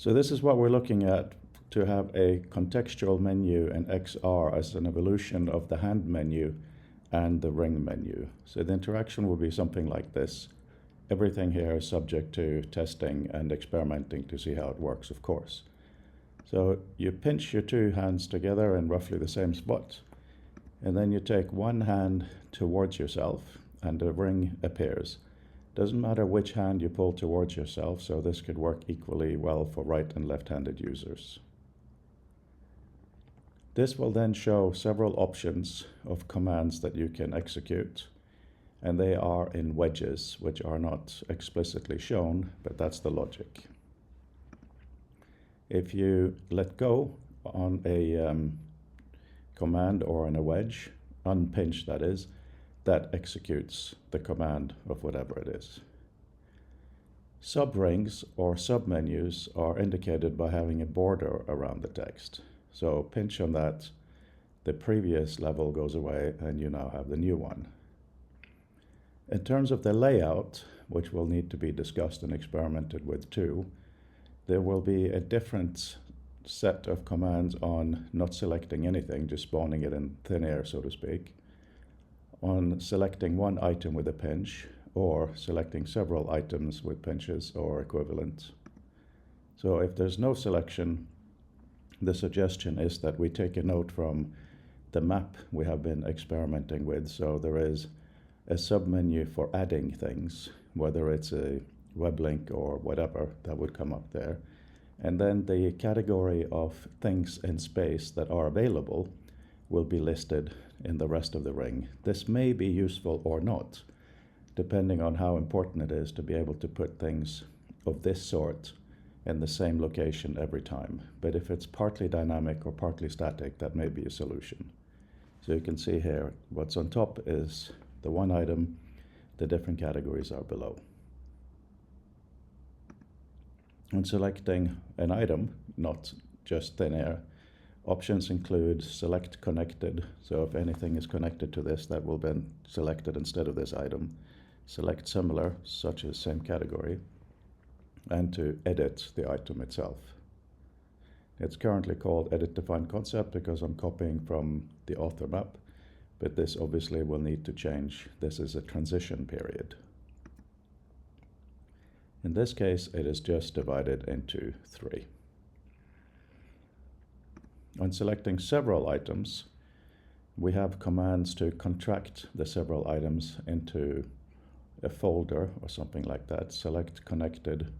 So this is what we're looking at, to have a contextual menu and XR as an evolution of the hand menu and the ring menu. So the interaction will be something like this. Everything here is subject to testing and experimenting to see how it works, of course. So you pinch your two hands together in roughly the same spot, and then you take one hand towards yourself and a ring appears. Doesn't matter which hand you pull towards yourself, so this could work equally well for right and left-handed users. This will then show several options of commands that you can execute, and they are in wedges, which are not explicitly shown, but that's the logic. If you let go on a command or on a wedge, unpinch that is, that executes the command of whatever it is. Subrings or submenus are indicated by having a border around the text. So pinch on that, the previous level goes away, and you now have the new one. In terms of the layout, which will need to be discussed and experimented with too, there will be a different set of commands on not selecting anything, just spawning it in thin air, so to speak, on selecting one item with a pinch, or selecting several items with pinches or equivalent. So if there's no selection, the suggestion is that we take a note from the map we have been experimenting with. So there is a submenu for adding things, whether it's a web link or whatever, that would come up there. And then the category of things in space that are available will be listed in the rest of the ring. This may be useful or not, depending on how important it is to be able to put things of this sort in the same location every time. But if it's partly dynamic or partly static, that may be a solution. So you can see here, what's on top is the one item, the different categories are below. When selecting an item, not just thin air, options include select connected. So if anything is connected to this, that will be selected instead of this item. Select similar, such as same category, and to edit the item itself. It's currently called edit defined concept because I'm copying from the author map, but this obviously will need to change. This is a transition period. In this case, it is just divided into 3. On selecting several items, we have commands to contract the several items into a folder or something like that. Select connected,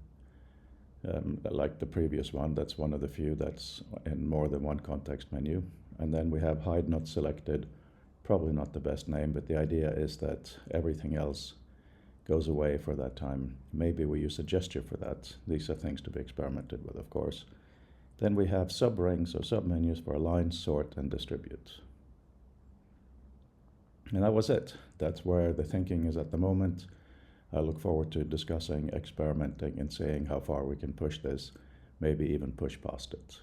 like the previous one, that's one of the few that's in more than one context menu. And then we have hide not selected, probably not the best name, but the idea is that everything else goes away for that time. Maybe we use a gesture for that. These are things to be experimented with, of course. Then we have subrings or submenus for align, sort, and distribute. And that was it. That's where the thinking is at the moment. I look forward to discussing, experimenting, and seeing how far we can push this, maybe even push past it.